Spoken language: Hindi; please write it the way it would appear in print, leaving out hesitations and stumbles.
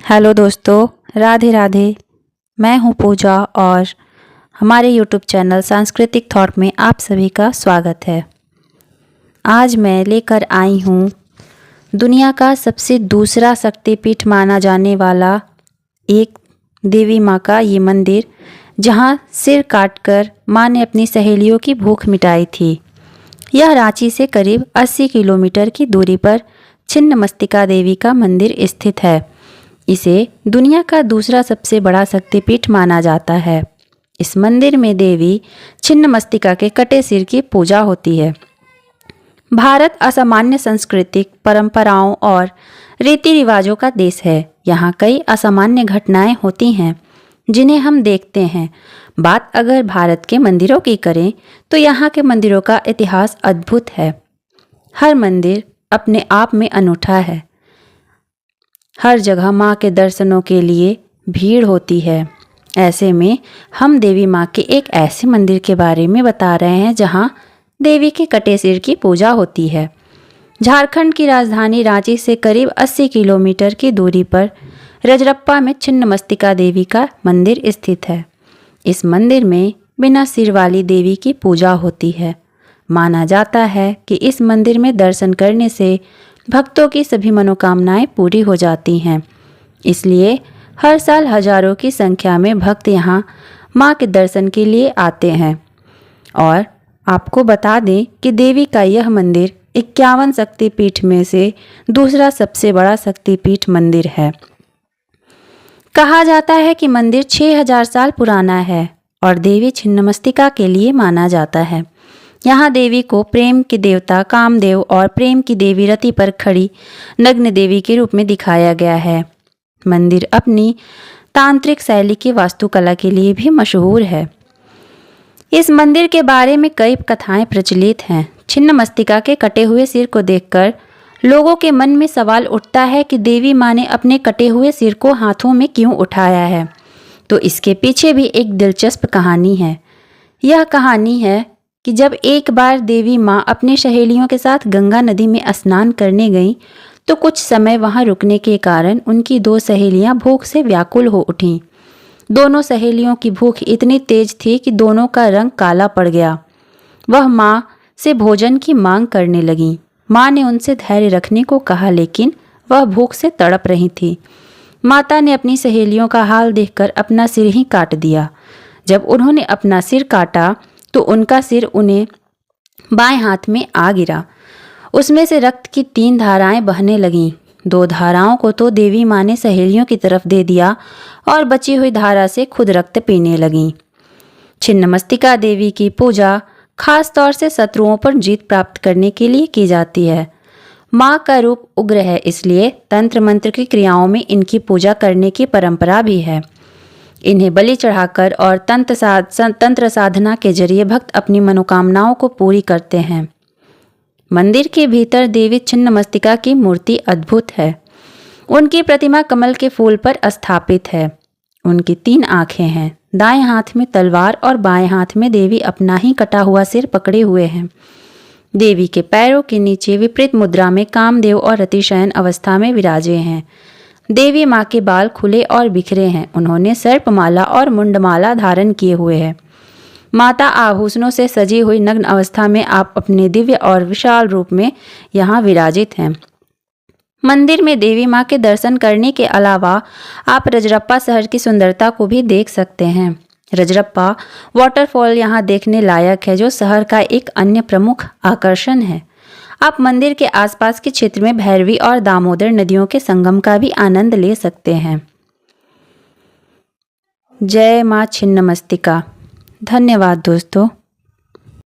हेलो दोस्तों, राधे राधे। मैं हूँ पूजा और हमारे यूट्यूब चैनल सांस्कृतिक थॉट में आप सभी का स्वागत है। आज मैं लेकर आई हूँ दुनिया का सबसे दूसरा शक्तिपीठ माना जाने वाला एक देवी माँ का ये मंदिर, जहाँ सिर काटकर माँ ने अपनी सहेलियों की भूख मिटाई थी। यह रांची से करीब 80 किलोमीटर की दूरी पर छिन्नमस्तिका देवी का मंदिर स्थित है। इसे दुनिया का दूसरा सबसे बड़ा शक्तिपीठ माना जाता है। इस मंदिर में देवी छिन्नमस्तिका के कटे सिर की पूजा होती है। भारत असामान्य सांस्कृतिक परंपराओं और रीति रिवाजों का देश है। यहाँ कई असामान्य घटनाएं होती हैं जिन्हें हम देखते हैं। बात अगर भारत के मंदिरों की करें तो यहाँ के मंदिरों का इतिहास अद्भुत है। हर मंदिर अपने आप में अनूठा है। हर जगह माँ के दर्शनों के लिए भीड़ होती है। ऐसे में हम देवी माँ के एक ऐसे मंदिर के बारे में बता रहे हैं जहाँ देवी के कटे सिर की पूजा होती है। झारखंड की राजधानी रांची से करीब 80 किलोमीटर की दूरी पर रजरप्पा में छिन्नमस्तिका देवी का मंदिर स्थित है। इस मंदिर में बिना सिर वाली देवी की पूजा होती है। माना जाता है कि इस मंदिर में दर्शन करने से भक्तों की सभी मनोकामनाएं पूरी हो जाती हैं। इसलिए हर साल हजारों की संख्या में भक्त यहाँ माँ के दर्शन के लिए आते हैं। और आपको बता दें कि देवी का यह मंदिर 51 शक्तिपीठ में से दूसरा सबसे बड़ा शक्तिपीठ मंदिर है। कहा जाता है कि मंदिर 6000 साल पुराना है और देवी छिन्नमस्तिका के लिए माना जाता है। यहाँ देवी को प्रेम के देवता कामदेव और प्रेम की देवी रति पर खड़ी नग्न देवी के रूप में दिखाया गया है। मंदिर अपनी तांत्रिक शैली की वास्तुकला के लिए भी मशहूर है। इस मंदिर के बारे में कई कथाएं प्रचलित हैं। छिन्नमस्तिका के कटे हुए सिर को देखकर लोगों के मन में सवाल उठता है कि देवी माँ ने अपने कटे हुए सिर को हाथों में क्यों उठाया है। तो इसके पीछे भी एक दिलचस्प कहानी है। यह कहानी है कि जब एक बार देवी माँ अपने सहेलियों के साथ गंगा नदी में स्नान करने गईं, तो कुछ समय वहाँ रुकने के कारण उनकी 2 सहेलियाँ भूख से व्याकुल हो उठीं। दोनों सहेलियों की भूख इतनी तेज थी कि दोनों का रंग काला पड़ गया। वह माँ से भोजन की मांग करने लगीं। माँ ने उनसे धैर्य रखने को कहा, लेकिन वह भूख से तड़प रही थी। माता ने अपनी सहेलियों का हाल देखकर अपना सिर ही काट दिया। जब उन्होंने अपना सिर काटा तो उनका सिर उन्हें बाएं हाथ में आ गिरा। उसमें से रक्त की 3 धाराएं बहने लगीं। 2 धाराओं को तो देवी माँ ने सहेलियों की तरफ दे दिया और बची हुई धारा से खुद रक्त पीने लगीं। छिन्नमस्तिका देवी की पूजा खास तौर से शत्रुओं पर जीत प्राप्त करने के लिए की जाती है। माँ का रूप उग्र है, इसलिए तंत्र मंत्र की क्रियाओं में इनकी पूजा करने की परंपरा भी है। इन्हें बलि चढ़ाकर और तंत्र साधना के जरिए भक्त अपनी मनोकामनाओं को पूरी करते हैं। मंदिर के भीतर देवी छिन्नमस्तिका की मूर्ति अद्भुत है। उनकी प्रतिमा कमल के फूल पर स्थापित है। उनकी 3 आंखें हैं। दाएं हाथ में तलवार और बाएं हाथ में देवी अपना ही कटा हुआ सिर पकड़े हुए हैं। देवी के पैरों के नीचे विपरीत मुद्रा में कामदेव और रतिशयन अवस्था में विराजे हैं। देवी माँ के बाल खुले और बिखरे हैं। उन्होंने सर्पमाला और मुंडमाला धारण किए हुए हैं। माता आभूषणों से सजी हुई नग्न अवस्था में आप अपने दिव्य और विशाल रूप में यहाँ विराजित हैं। मंदिर में देवी माँ के दर्शन करने के अलावा आप रजरप्पा शहर की सुंदरता को भी देख सकते हैं। रजरप्पा वाटरफॉल यहाँ देखने लायक है, जो शहर का एक अन्य प्रमुख आकर्षण है। आप मंदिर के आसपास के क्षेत्र में भैरवी और दामोदर नदियों के संगम का भी आनंद ले सकते हैं। जय माँ छिन्नमस्तिका। धन्यवाद दोस्तों।